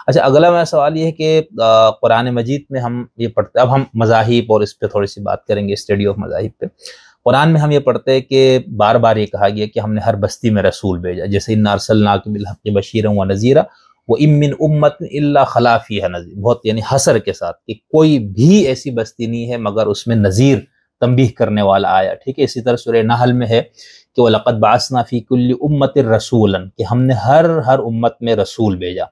اچھا، اگلا میرا سوال یہ ہے کہ قرآن مجید میں ہم یہ پڑھتے، اب ہم مذاہب اور اس پہ تھوڑی سی بات کریں گے، اسٹڈی آف مذاہب پہ. قرآن میں ہم یہ پڑھتے ہیں کہ بار بار یہ کہا گیا کہ ہم نے ہر بستی میں رسول بھیجا، جیسے انا ارسلناک بالحق بشیرا ونذیرا وان من امۃ الا خلا فیہا نذیر، بہت یعنی حصر کے ساتھ کہ کوئی بھی ایسی بستی نہیں ہے مگر اس میں نذیر تنبیہ کرنے والا آیا. ٹھیک ہے. اسی طرح سورہ نحل میں ہے کہ وَلَقَدْ بَعَثْنَا فِي كُلِّ أُمَّةٍ رَسُولًا، کہ ہم نے ہر امت میں رسول بھیجا.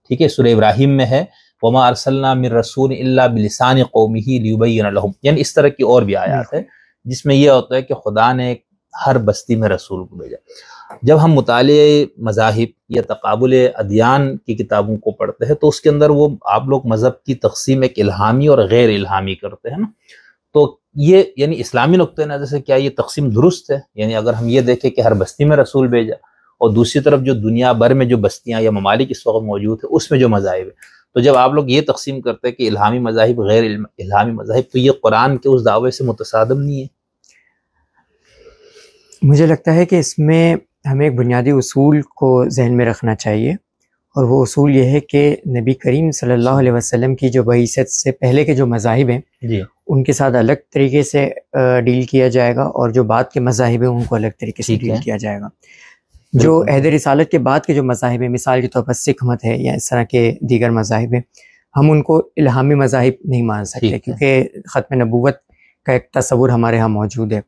ٹھیک ہے. سورہ ابراہیم میں ہے وَمَا أَرْسَلْنَا مِن رَسُولٍ إِلَّا بِلِسَانِ قَوْمِهِ لِيُبَيِّنَ لَهُمْ، یعنی اس طرح کی اور بھی آیات ہے جس میں یہ ہوتا ہے کہ خدا نے ہر بستی میں رسول کو بھیجا. جب ہم مطالعے مذاہب یا تقابل ادیان کی کتابوں کو پڑھتے ہیں تو اس کے اندر وہ آپ لوگ مذہب کی تقسیم ایک الہامی اور غیر الہامی کرتے ہیں نا. تو یہ یعنی اسلامی نقطۂ نظر سے کیا یہ تقسیم درست ہے؟ یعنی اگر ہم یہ دیکھیں کہ ہر بستی میں رسول بھیجا اور دوسری طرف جو دنیا بھر میں جو بستیاں یا ممالک اس وقت موجود ہیں اس میں جو مذاہب ہیں، تو جب آپ لوگ یہ تقسیم کرتے ہیں کہ الہامی مذاہب غیر الہامی مذاہب، تو یہ قرآن کے اس دعوے سے متصادم نہیں ہے؟ مجھے لگتا ہے کہ اس میں ہمیں ایک بنیادی اصول کو ذہن میں رکھنا چاہیے، اور وہ اصول یہ ہے کہ نبی کریم صلی اللہ علیہ وسلم کی جو بعثت سے پہلے کے جو مذاہب ہیں جی ان کے ساتھ الگ طریقے سے ڈیل کیا جائے گا، اور جو بعد کے مذاہب ہیں ان کو الگ طریقے سے ڈیل کیا جائے گا. جو عہد رسالت کے بعد کے جو مذاہب ہیں، مثال کے طور پر سکھ مت ہے یا اس طرح کے دیگر مذاہب ہیں، ہم ان کو الہامی مذاہب نہیں مان سکتے کیونکہ ختم نبوت کا ایک تصور ہمارے ہاں موجود ہے.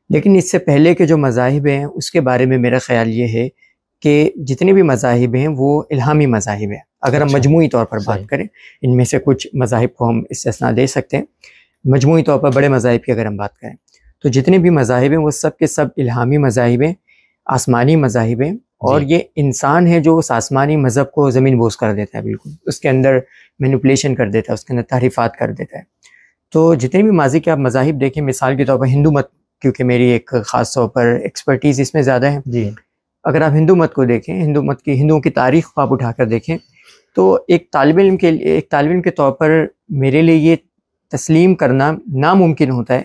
لیکن اس سے پہلے کے جو مذاہب ہیں اس کے بارے میں میرا خیال یہ ہے کہ جتنے بھی مذاہب ہیں وہ الہامی مذاہب ہیں. اگر ہم مجموعی طور پر بات کریں، ان میں سے کچھ مذاہب کو ہم استثناء دے سکتے ہیں، مجموعی طور پر بڑے مذاہب کی اگر ہم بات کریں تو جتنے بھی مذاہب ہیں وہ سب کے سب الہامی مذاہب ہیں، آسمانی مذاہب ہیں. اور یہ انسان ہے جو اس آسمانی مذہب کو زمین بوس کر دیتا ہے، بالکل اس کے اندر مینوپولیشن کر دیتا ہے، اس کے اندر تحریفات کر دیتا ہے. تو جتنے بھی ماضی کے آپ مذاہب دیکھیں، مثال کے طور پر ہندو مت، کیونکہ میری ایک خاص طور پر ایکسپرٹیز اس میں زیادہ ہے، جی اگر آپ ہندو مت کو دیکھیں، ہندوؤں کی تاریخ کو آپ اٹھا کر دیکھیں، تو ایک طالب علم کے طور پر میرے لیے یہ تسلیم کرنا ناممکن ہوتا ہے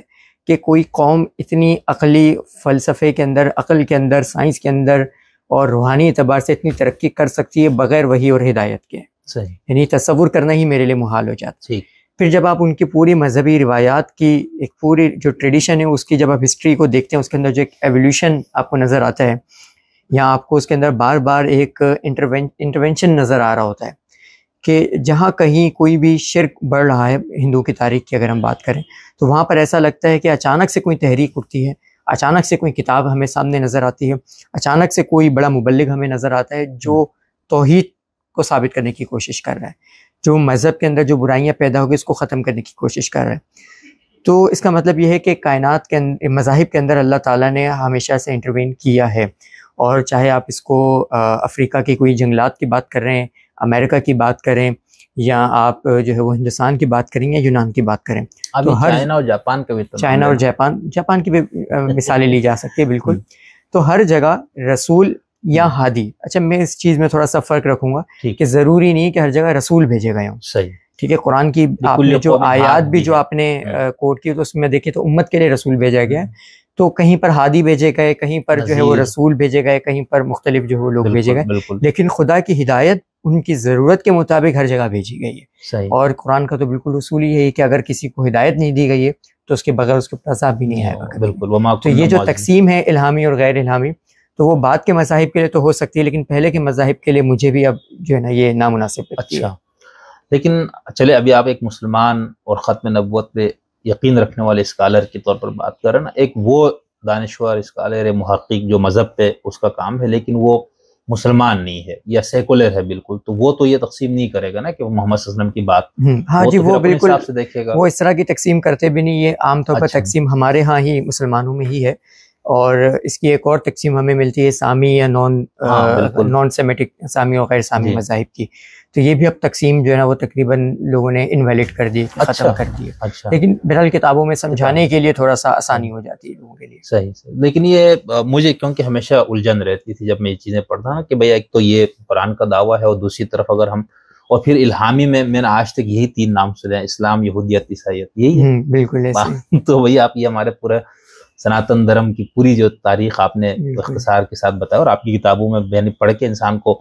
کہ کوئی قوم اتنی عقلی فلسفے کے اندر، عقل کے اندر، سائنس کے اندر اور روحانی اعتبار سے اتنی ترقی کر سکتی ہے بغیر وحی اور ہدایت کے. صحیح. یعنی تصور کرنا ہی میرے لیے محال ہو جاتا ہے. ٹھیک. پھر جب آپ ان کی پوری مذہبی روایات کی ایک پوری جو ٹریڈیشن ہے اس کی جب آپ ہسٹری کو دیکھتے ہیں، اس کے اندر جو ایک ایولیوشن آپ کو نظر آتا ہے، یا آپ کو اس کے اندر بار بار ایک انٹرونشن نظر آ رہا ہوتا ہے کہ جہاں کہیں کوئی بھی شرک بڑھ رہا ہے، ہندو کی تاریخ کی اگر ہم بات کریں تو وہاں پر ایسا لگتا ہے کہ اچانک سے کوئی تحریک اٹھتی ہے، اچانک سے کوئی کتاب ہمیں سامنے نظر آتی ہے، اچانک سے کوئی بڑا مبلغ ہمیں نظر آتا ہے جو توحید کو ثابت کرنے کی کوشش کر رہا ہے، جو مذہب کے اندر جو برائیاں پیدا ہوگی اس کو ختم کرنے کی کوشش کر رہا ہے. تو اس کا مطلب یہ ہے کہ کائنات کے مذاہب کے اندر اللہ تعالیٰ نے ہمیشہ سے انٹروین کیا ہے. اور چاہے آپ اس کو افریقہ کی کوئی جنگلات کی بات کر رہے ہیں، امریکہ کی بات کریں، یا آپ جو ہے وہ ہندوستان کی بات کریں یا یونان کی بات کریں، تو ہر چائنا اور جاپان کا بھی، چائنا اور جاپان کی بھی مثالیں لی جا سکتی ہے بالکل. تو ہر جگہ رسول یا ہادی، اچھا میں اس چیز میں تھوڑا سا فرق رکھوں گا کہ ضروری نہیں کہ ہر جگہ رسول بھیجے گئے ہوں. صحیح. ٹھیک ہے. قرآن کی آپ نے جو آیات بھی جو آپ نے کوٹ کی تو اس میں دیکھیں تو امت کے لیے رسول بھیجا گیا ہے، تو کہیں پر ہادی بھیجے گئے، کہیں پر جو ہے وہ رسول بھیجے گئے، کہیں پر مختلف جو ہے وہ لوگ بھیجے گئے، لیکن خدا کی ہدایت ان کی ضرورت کے مطابق ہر جگہ بھیجی گئی ہے. اور قرآن کا تو بالکل اصول ہی ہے کہ اگر کسی کو ہدایت نہیں دی گئی ہے تو اس کے بغیر اس کے اوپر عذاب بھی نہیں آئے گا. بالکل. تو یہ جو تقسیم ہے الہامی اور غیر الہامی، تو وہ بعد کے مذاہب کے لیے تو ہو سکتی ہے، لیکن پہلے کے مذاہب کے لیے مجھے بھی اب جو ہے نا یہ نامناسب لگتی ہے. اچھا، لیکن چلے ابھی آپ ایک مسلمان اور ختم نبوت پہ یقین رکھنے والے اسکالر کے طور پر بات کر رہے ہیں نا، ایک وہ دانشور اسکالر محقق جو مذہب پہ اس کا کام ہے لیکن وہ مسلمان نہیں ہے یا سیکولر ہے بالکل، تو وہ تو یہ تقسیم نہیں کرے گا نا کہ وہ محمد صلی اللہ علیہ وسلم کی بات، ہاں جی وہ بالکل سے دیکھے گا، وہ اس طرح کی تقسیم کرتے بھی نہیں. یہ عام طور پر تقسیم ہمارے ہاں ہی مسلمانوں میں ہی ہے. اور اس کی ایک اور تقسیم ہمیں ملتی ہے سامی یا نان سیمیٹک سامی اور غیر سامی مذاہب کی. تو یہ بھی اب تقسیم جو ہے نا وہ تقریباً لوگوں نے انویلڈ کر دی، ختم کر دی. لیکن بہرحال کتابوں میں سمجھانے کے لیے تھوڑا سا آسانی ہو جاتی ہے لوگوں کے لیے. صحیح. لیکن یہ مجھے کیونکہ ہمیشہ الجھن رہتی تھی جب میں یہ چیزیں پڑھتا نا کہ بھئی ایک تو یہ قرآن کا دعویٰ ہے، اور دوسری طرف اگر ہم، اور پھر الہامی میں نے آج تک یہی 3 نام سنے ہیں، اسلام، یہودیت، عیسائیت، یہی ہے بالکل ایسے. تو وہی آپ یہ ہمارے پورے سناتن دھرم کی پوری جو تاریخ آپ نے اختصار کے ساتھ بتایا، اور آپ کی کتابوں میں یعنی پڑھ کے انسان کو